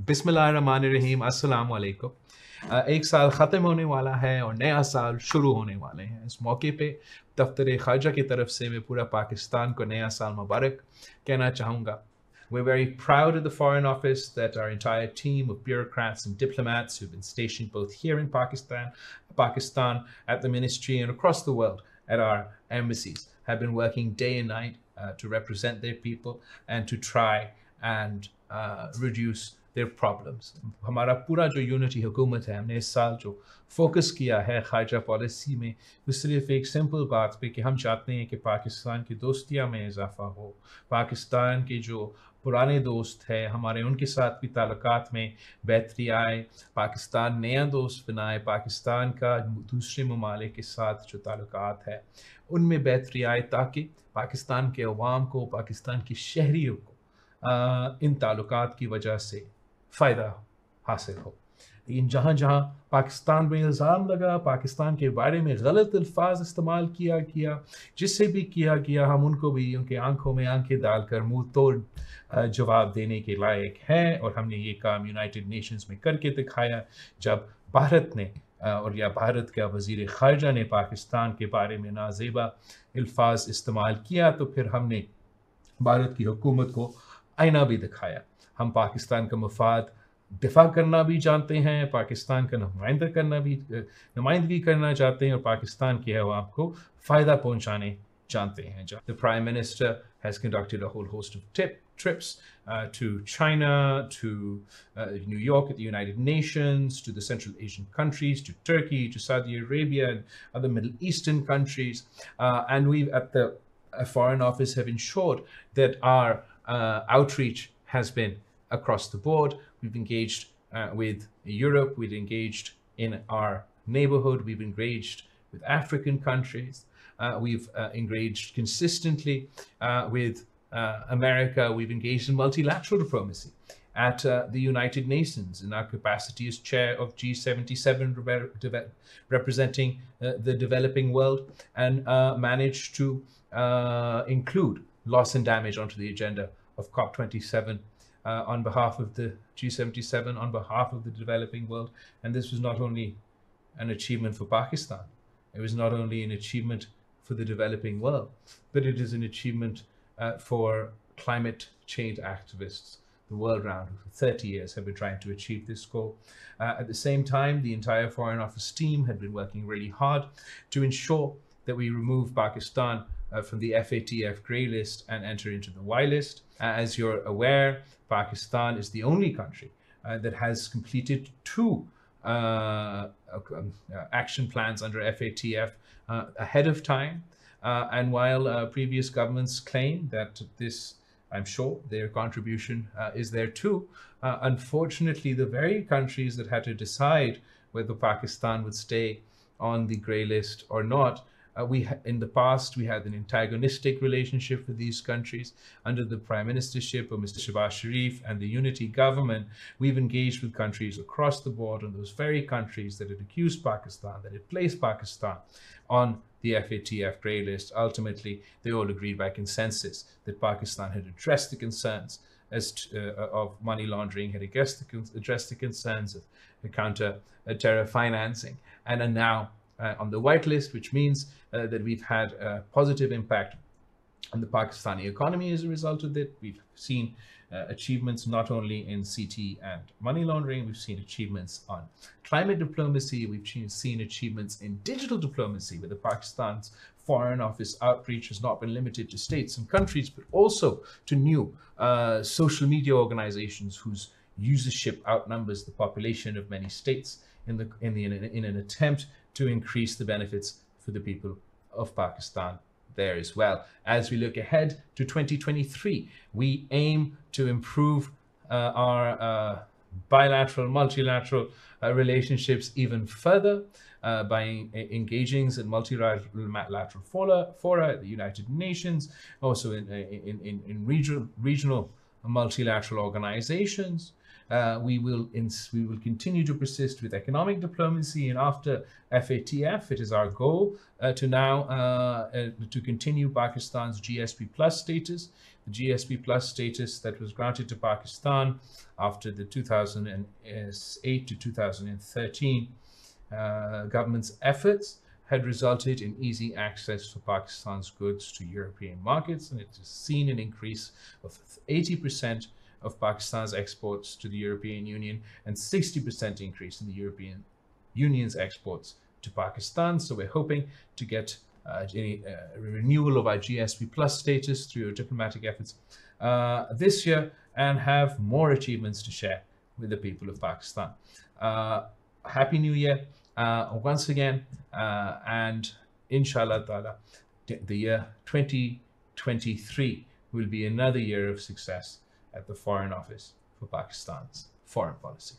बिस्मिल्लाहिर्रहमानिर्रहीम, अस्सलाम वालेकुम। एक साल ख़त्म होने वाला है और नया साल शुरू होने वाले हैं। इस मौके पे दफ्तर खारजा की तरफ से मैं पूरा पाकिस्तान को नया साल मुबारक कहना चाहूँगा। We're very proud of the Foreign Office that our entire team of bureaucrats and diplomats who've been stationed both here in Pakistan at the ministry and across the world at our embassies have been working day and night to represent their people and to try and reduce their problems. हमारा पूरा जो unity हुकूमत है, हमने इस साल जो focus किया है खारजा पॉलिसी में, वो सिर्फ एक सिंपल बात पे कि हम चाहते हैं कि पाकिस्तान की दोस्तियाँ में इजाफा हो, पाकिस्तान के जो पुराने दोस्त हैं हमारे, उनके साथ भी ताल्लुकात में बेहतरी आए, पाकिस्तान नया दोस्त बनाए, पाकिस्तान का दूसरे ममालिक के साथ जो ताल्लुकात है उनमें बेहतरी आए, ताकि पाकिस्तान के अवाम को, पाकिस्तान के शहरियों को इन ताल्लुकात की वजह से फ़ायदा हासिल हो। लेकिन जहाँ जहाँ पाकिस्तान में इल्ज़ाम लगा, पाकिस्तान के बारे में गलत अल्फाज इस्तेमाल किया गया, जिससे भी किया गया, हम उनको भी उनके आंखों में आंखें डालकर मुंह तोड़ जवाब देने के लायक हैं। और हमने ये काम यूनाइटेड नेशंस में करके दिखाया, जब भारत ने भारत का वजीर खارجہ ने पाकिस्तान के बारे में नाज़ेबा अल्फाज इस्तेमाल किया, तो फिर हमने भारत की हुकूमत को आईना भी दिखाया। हम पाकिस्तान का मफाद दिफा करना भी जानते हैं, पाकिस्तान का नुमाइंदगी करना चाहते हैं और पाकिस्तान के अवाम को फ़ायदा पहुंचाने जानते हैं। The Prime Minister has conducted a whole host of trips to China, to New York at the United Nations, to the Central Asian countries, to Turkey, to Saudi Arabia and other Middle Eastern countries. And we've at the Foreign Office have ensured that our outreach has been across the board. We've engaged with Europe, we've engaged in our neighborhood, we've engaged with African countries, we've engaged consistently with America, we've engaged in multilateral diplomacy at the United Nations in our capacity as chair of G77 representing the developing world, and managed to include loss and damage onto the agenda of COP27 on behalf of the G77, on behalf of the developing world. And this was not only an achievement for Pakistan, it was not only an achievement for the developing world, but it is an achievement for climate change activists the world around, who for 30 years have been trying to achieve this goal. At the same time, the entire Foreign Office team had been working really hard to ensure that we remove Pakistan from the FATF grey list and enter into the Y list. As you're aware, Pakistan is the only country that has completed two action plans under FATF ahead of time. And while previous governments claim that this, I'm sure their contribution is there too, unfortunately, the very countries that had to decide whether Pakistan would stay on the grey list or not, in the past, we had an antagonistic relationship with these countries. Under the Prime Ministership of Mr. Shehbaz Sharif and the unity government, we've engaged with countries across the board, and those very countries that had accused Pakistan, that had placed Pakistan on the FATF grey list, ultimately, they all agreed by consensus that Pakistan had addressed the concerns of money laundering, had addressed the concerns of counter-terror financing, and are now on the white list, which means that we've had a positive impact on the Pakistani economy as a result of it. We've seen achievements not only in CT and money laundering, we've seen achievements on climate diplomacy, we've seen achievements in digital diplomacy, where the Pakistan's Foreign Office outreach has not been limited to states and countries, but also to new social media organizations whose usership outnumbers the population of many states in an attempt to increase the benefits for the people of Pakistan there as well. As we look ahead to 2023, we aim to improve our bilateral, multilateral relationships even further by engaging in multilateral fora at the United Nations, also in regional multilateral organizations. We will continue to persist with economic diplomacy, and after FATF, it is our goal to continue Pakistan's GSP Plus status. The GSP Plus status that was granted to Pakistan after the 2008 to 2013 government's efforts had resulted in easy access for Pakistan's goods to European markets, and it has seen an increase of 80% of Pakistan's exports to the European Union and 60% increase in the European Union's exports to Pakistan. So we're hoping to get a renewal of our GSP Plus status through our diplomatic efforts this year, and have more achievements to share with the people of Pakistan. Happy New Year once again, and inshallah ta'ala, the year 2023 will be another year of success at the Foreign Office for Pakistan's foreign policy.